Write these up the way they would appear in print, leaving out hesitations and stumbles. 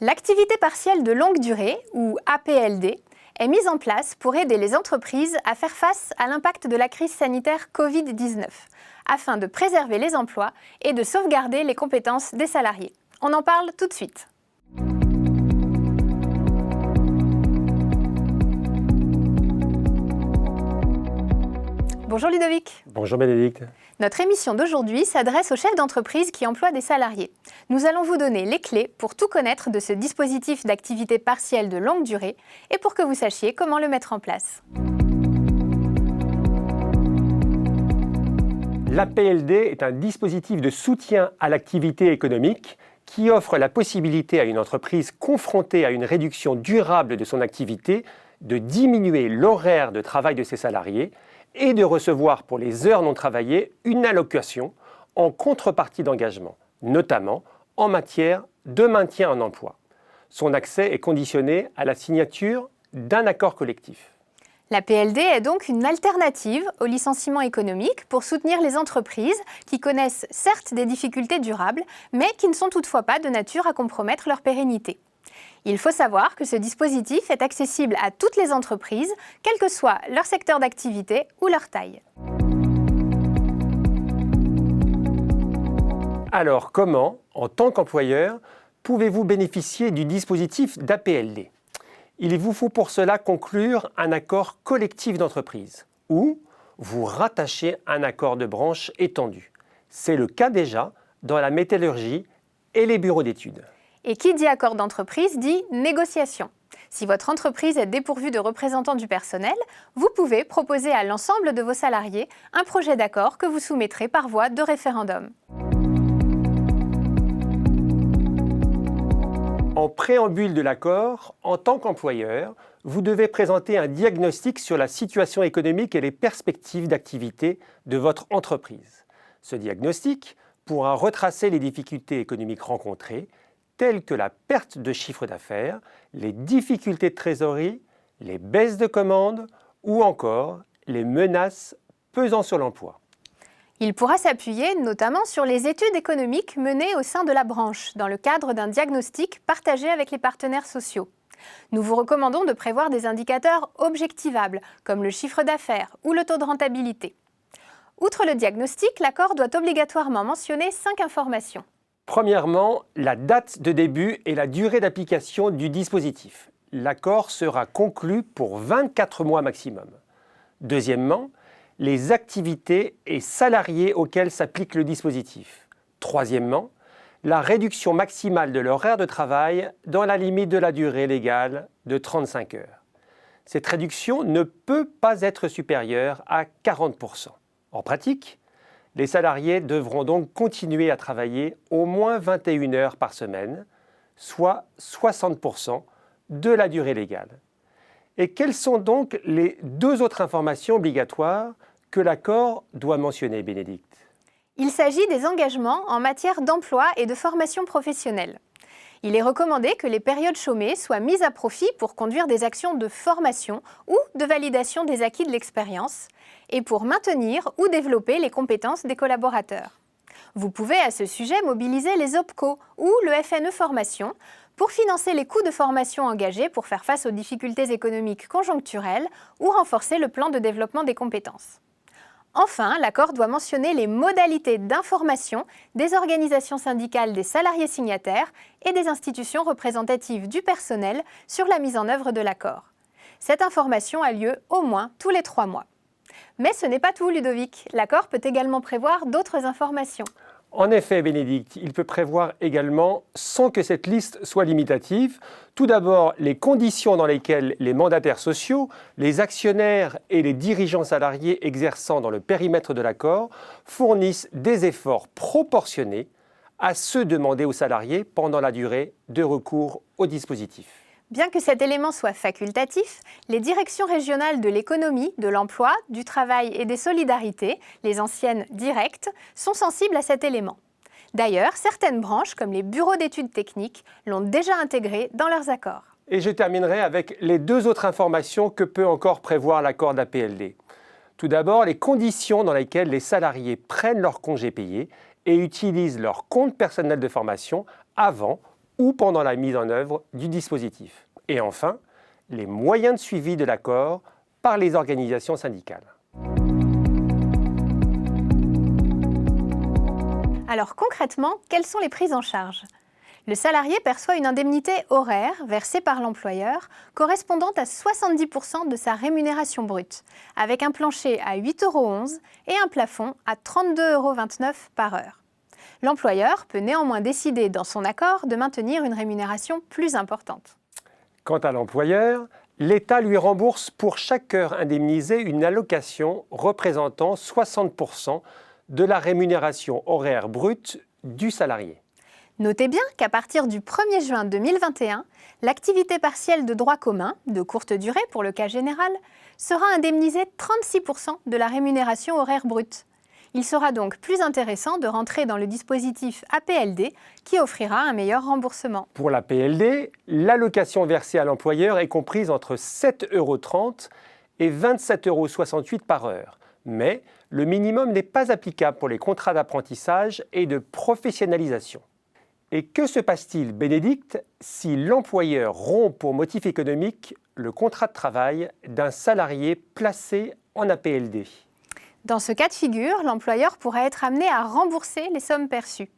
L'activité partielle de longue durée, ou APLD, est mise en place pour aider les entreprises à faire face à l'impact de la crise sanitaire Covid-19, afin de préserver les emplois et de sauvegarder les compétences des salariés. On en parle tout de suite. Bonjour Ludovic. Bonjour Bénédicte. Notre émission d'aujourd'hui s'adresse aux chefs d'entreprise qui emploient des salariés. Nous allons vous donner les clés pour tout connaître de ce dispositif d'activité partielle de longue durée et pour que vous sachiez comment le mettre en place. L'APLD est un dispositif de soutien à l'activité économique qui offre la possibilité à une entreprise confrontée à une réduction durable de son activité de diminuer l'horaire de travail de ses salariés et de recevoir pour les heures non travaillées une allocation en contrepartie d'engagement, notamment en matière de maintien en emploi. Son accès est conditionné à la signature d'un accord collectif. La PLD est donc une alternative au licenciement économique pour soutenir les entreprises qui connaissent certes des difficultés durables, mais qui ne sont toutefois pas de nature à compromettre leur pérennité. Il faut savoir que ce dispositif est accessible à toutes les entreprises, quel que soit leur secteur d'activité ou leur taille. Alors comment, en tant qu'employeur, pouvez-vous bénéficier du dispositif d'APLD ? Il vous faut pour cela conclure un accord collectif d'entreprise ou vous rattacher un accord de branche étendu. C'est le cas déjà dans la métallurgie et les bureaux d'études. Et qui dit accord d'entreprise dit négociation. Si votre entreprise est dépourvue de représentants du personnel, vous pouvez proposer à l'ensemble de vos salariés un projet d'accord que vous soumettrez par voie de référendum. En préambule de l'accord, en tant qu'employeur, vous devez présenter un diagnostic sur la situation économique et les perspectives d'activité de votre entreprise. Ce diagnostic pourra retracer les difficultés économiques rencontrées, telles que la perte de chiffre d'affaires, les difficultés de trésorerie, les baisses de commandes ou encore les menaces pesant sur l'emploi. Il pourra s'appuyer notamment sur les études économiques menées au sein de la branche, dans le cadre d'un diagnostic partagé avec les partenaires sociaux. Nous vous recommandons de prévoir des indicateurs objectivables, comme le chiffre d'affaires ou le taux de rentabilité. Outre le diagnostic, l'accord doit obligatoirement mentionner 5 informations. Premièrement, la date de début et la durée d'application du dispositif. L'accord sera conclu pour 24 mois maximum. Deuxièmement, les activités et salariés auxquels s'applique le dispositif. Troisièmement, la réduction maximale de l'horaire de travail dans la limite de la durée légale de 35 heures. Cette réduction ne peut pas être supérieure à 40%. En pratique, les salariés devront donc continuer à travailler au moins 21 heures par semaine, soit 60% de la durée légale. Et quelles sont donc les 2 autres informations obligatoires que l'accord doit mentionner, Bénédicte ? Il s'agit des engagements en matière d'emploi et de formation professionnelle. Il est recommandé que les périodes chômées soient mises à profit pour conduire des actions de formation ou de validation des acquis de l'expérience et pour maintenir ou développer les compétences des collaborateurs. Vous pouvez à ce sujet mobiliser les OPCO ou le FNE Formation pour financer les coûts de formation engagés pour faire face aux difficultés économiques conjoncturelles ou renforcer le plan de développement des compétences. Enfin, l'accord doit mentionner les modalités d'information des organisations syndicales des salariés signataires et des institutions représentatives du personnel sur la mise en œuvre de l'accord. Cette information a lieu au moins tous les 3 mois. Mais ce n'est pas tout, Ludovic. L'accord peut également prévoir d'autres informations. En effet, Bénédicte, il peut prévoir également, sans que cette liste soit limitative, tout d'abord les conditions dans lesquelles les mandataires sociaux, les actionnaires et les dirigeants salariés exerçant dans le périmètre de l'accord fournissent des efforts proportionnés à ceux demandés aux salariés pendant la durée de recours au dispositif. Bien que cet élément soit facultatif, les directions régionales de l'économie, de l'emploi, du travail et des solidarités, les anciennes directes, sont sensibles à cet élément. D'ailleurs, certaines branches, comme les bureaux d'études techniques, l'ont déjà intégré dans leurs accords. Et je terminerai avec les 2 autres informations que peut encore prévoir l'accord d'APLD. Tout d'abord, les conditions dans lesquelles les salariés prennent leurs congés payés et utilisent leur compte personnel de formation avant, ou pendant la mise en œuvre du dispositif. Et enfin, les moyens de suivi de l'accord par les organisations syndicales. Alors concrètement, quelles sont les prises en charge ? Le salarié perçoit une indemnité horaire versée par l'employeur correspondant à 70% de sa rémunération brute, avec un plancher à 8,11 € et un plafond à 32,29 € par heure. L'employeur peut néanmoins décider dans son accord de maintenir une rémunération plus importante. Quant à l'employeur, l'État lui rembourse pour chaque heure indemnisée une allocation représentant 60% de la rémunération horaire brute du salarié. Notez bien qu'à partir du 1er juin 2021, l'activité partielle de droit commun, de courte durée pour le cas général, sera indemnisée 36% de la rémunération horaire brute. Il sera donc plus intéressant de rentrer dans le dispositif APLD qui offrira un meilleur remboursement. Pour l'APLD, l'allocation versée à l'employeur est comprise entre 7,30 € et 27,68 € par heure. Mais le minimum n'est pas applicable pour les contrats d'apprentissage et de professionnalisation. Et que se passe-t-il, Bénédicte, si l'employeur rompt pour motif économique le contrat de travail d'un salarié placé en APLD ? Dans ce cas de figure, l'employeur pourra être amené à rembourser les sommes perçues.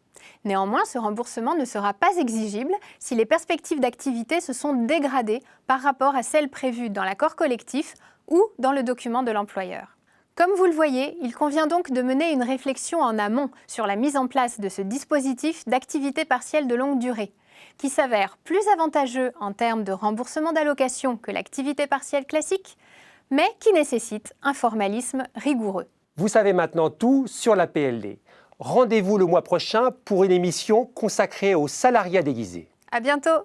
Néanmoins, ce remboursement ne sera pas exigible si les perspectives d'activité se sont dégradées par rapport à celles prévues dans l'accord collectif ou dans le document de l'employeur. Comme vous le voyez, il convient donc de mener une réflexion en amont sur la mise en place de ce dispositif d'activité partielle de longue durée, qui s'avère plus avantageux en termes de remboursement d'allocation que l'activité partielle classique, mais qui nécessite un formalisme rigoureux. Vous savez maintenant tout sur la PLD. Rendez-vous le mois prochain pour une émission consacrée au salariat déguisé. À bientôt!